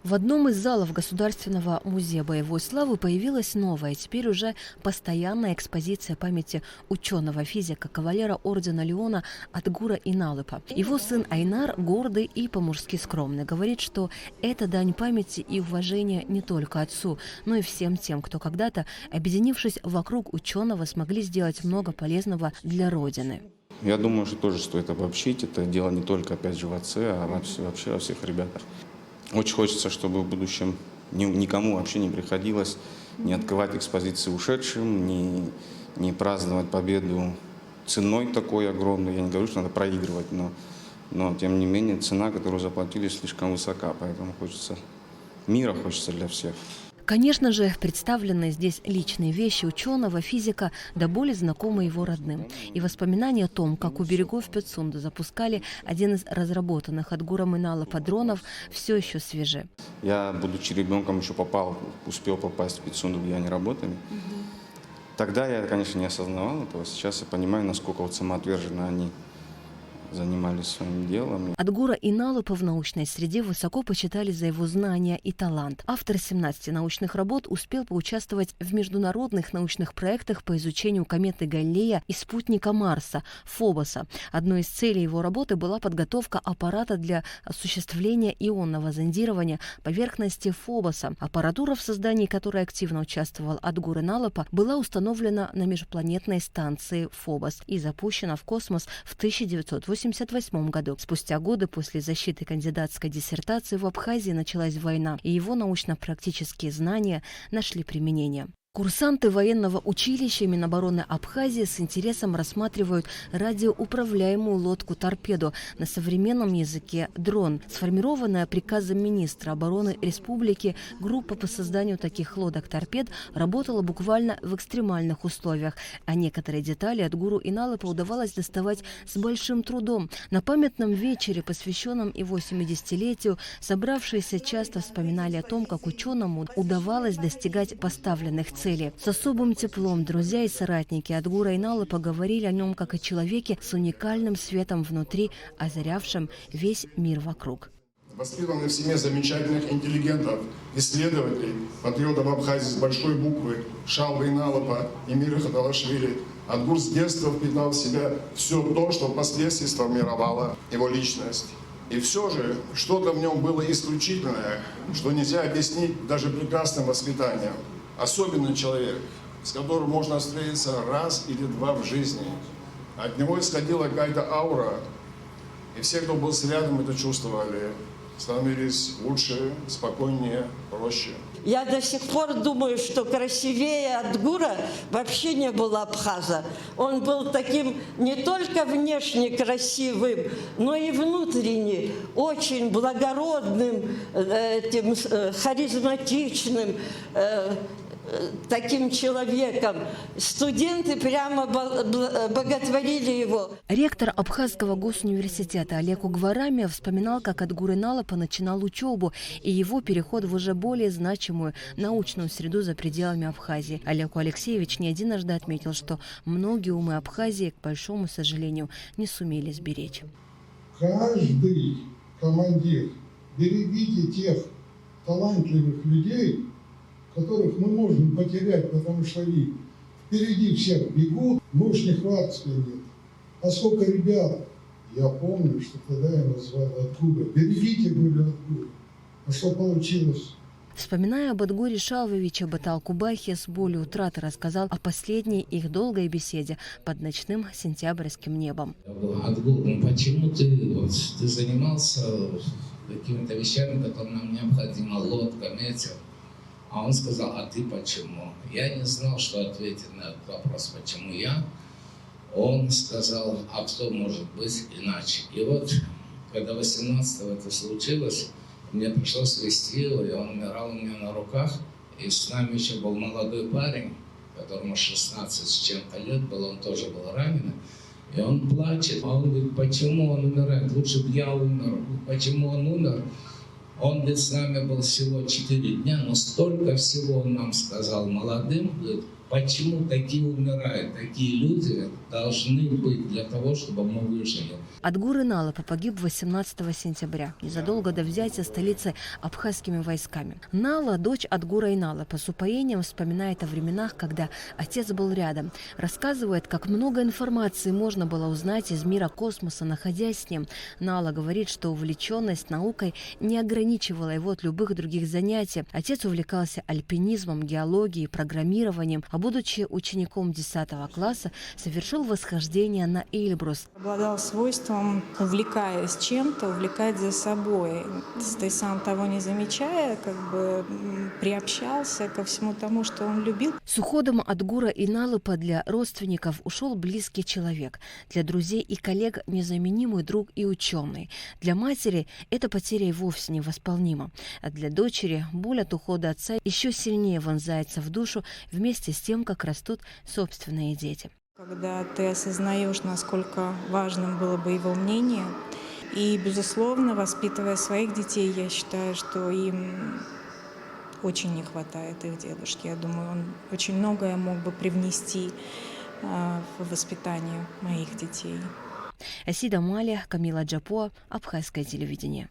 В одном из залов Государственного музея боевой славы появилась новая, теперь уже постоянная экспозиция памяти ученого-физика, кавалера ордена Леона Адгура Иналыпа. Его сын Айнар гордый и по-мужски скромный. Говорит, что это дань памяти и уважения не только отцу, но и всем тем, кто когда-то, объединившись вокруг ученого, смогли сделать много полезного для Родины. Я думаю, что тоже стоит обобщить. Это дело не только, опять же, в отце, а вообще во всех ребятах. Очень хочется, чтобы в будущем никому вообще не приходилось не открывать экспозиции ушедшим, не праздновать победу ценой такой огромной. Я не говорю, что надо проигрывать, но тем не менее цена, которую заплатили, слишком высока. Поэтому хочется мира, хочется для всех. Конечно же, представленные здесь личные вещи ученого, физика, до боли знакомы его родным. И воспоминания о том, как у берегов Пицунды запускали один из разработанных Адгуром Иналыпа дронов, все еще свежи. Я, будучи ребенком, еще успел попасть в Пицунду, где они работали. Тогда я, конечно, не осознавал этого. Сейчас я понимаю, насколько вот самоотверженно они занимались своим делом. Адгура Иналыпа в научной среде высоко почитали за его знания и талант. Автор 17 научных работ успел поучаствовать в международных научных проектах по изучению кометы Галлея и спутника Марса, Фобоса. Одной из целей его работы была подготовка аппарата для осуществления ионного зондирования поверхности Фобоса. Аппаратура, в создании которой активно участвовал Адгур Иналыпа, была установлена на межпланетной станции Фобос и запущена в космос в 1988 году. Спустя годы после защиты кандидатской диссертации в Абхазии началась война, и его научно-практические знания нашли применение. Курсанты военного училища Минобороны Абхазии с интересом рассматривают радиоуправляемую лодку-торпеду, на современном языке дрон. Сформированная приказом министра обороны республики группа по созданию таких лодок-торпед работала буквально в экстремальных условиях, а некоторые детали Адгуру Иналыпа удавалось доставать с большим трудом. На памятном вечере, посвященном его 70-летию, собравшиеся часто вспоминали о том, как ученому удавалось достигать поставленных целей. С особым теплом друзья и соратники Адгура Иналыпа говорили о нем как о человеке с уникальным светом внутри, озарявшим весь мир вокруг. Воспитанный в семье замечательных интеллигентов, исследователей, патриотов Абхазии с большой буквы, Шалвы Иналыпа и Мира Хаталашвили, Адгур с детства впитал в себя все то, что впоследствии сформировало его личность. И все же что-то в нем было исключительное, что нельзя объяснить даже прекрасным воспитанием. Особенный человек, с которым можно встретиться раз или два в жизни. От него исходила какая-то аура, и все, кто был рядом, это чувствовали. Становились лучше, спокойнее, проще. Я до сих пор думаю, что красивее Адгура вообще не было абхаза. Он был таким не только внешне красивым, но и внутренне очень благородным, харизматичным, таким человеком. Студенты прямо боготворили его. Ректор Абхазского госуниверситета Олег Угварамия вспоминал, как Адгур Иналыпа начинал учебу и его переход в уже более значимую научную среду за пределами Абхазии. Олег Алексеевич не единожды отметил, что многие умы Абхазии, к большому сожалению, не сумели сберечь. Каждый командир, берегите тех талантливых людей, которых мы можем потерять, потому что они впереди всех бегут, мы уж не хватки нет. А сколько ребят, я помню, что тогда я назвал Адгура. Берегите, говорю, Адгура. А что получилось? Вспоминая об Адгуре Шалвовиче, Баталкубахе с болью утраты рассказал о последней их долгой беседе под ночным сентябрьским небом. Адгур, почему ты занимался какими-то вещами, которые нам необходимы, лодка, метео? А он сказал, а ты почему? Я не знал, что ответить на этот вопрос, почему я. Он сказал, а кто может быть иначе? И вот, когда 18-го это случилось, мне пришлось вести его, и он умирал у меня на руках. И с нами еще был молодой парень, которому 16 с чем-то лет было, он тоже был ранен. И он плачет, а он говорит, почему он умирает? Лучше бы я умер. Почему он умер? Он ведь с нами был всего 4 дня, но столько всего он нам сказал молодым. Говорит, Почему такие умирают? Такие люди должны быть для того, чтобы мы выжили. Адгур Иналапа погиб 18 сентября, незадолго до взятия столицы абхазскими войсками. Нала, дочь Адгура Иналапа, с упоением вспоминает о временах, когда отец был рядом. Рассказывает, как много информации можно было узнать из мира космоса, находясь с ним. Нала говорит, что увлеченность наукой не ограничивала его от любых других занятий. Отец увлекался альпинизмом, геологией, программированием, а будучи учеником 10 класса, совершил восхождение на Эльбрус. Обладал свойством, увлекаясь чем-то, увлекать за собой. Ты сам того не замечая, приобщался ко всему тому, что он любил. С уходом Адгура Иналапа для родственников ушел близкий человек. Для друзей и коллег незаменимый друг и ученый. Для матери эта потеря и вовсе невосполнима. А для дочери боль от ухода отца еще сильнее вонзается в душу вместе с тем, как растут собственные дети. Когда ты осознаешь, насколько важным было бы его мнение, и, безусловно, воспитывая своих детей, я считаю, что им очень не хватает их дедушки. Я думаю, он очень многое мог бы привнести в воспитание моих детей. Асида Малия, Камила Джапоа, Абхазское телевидение.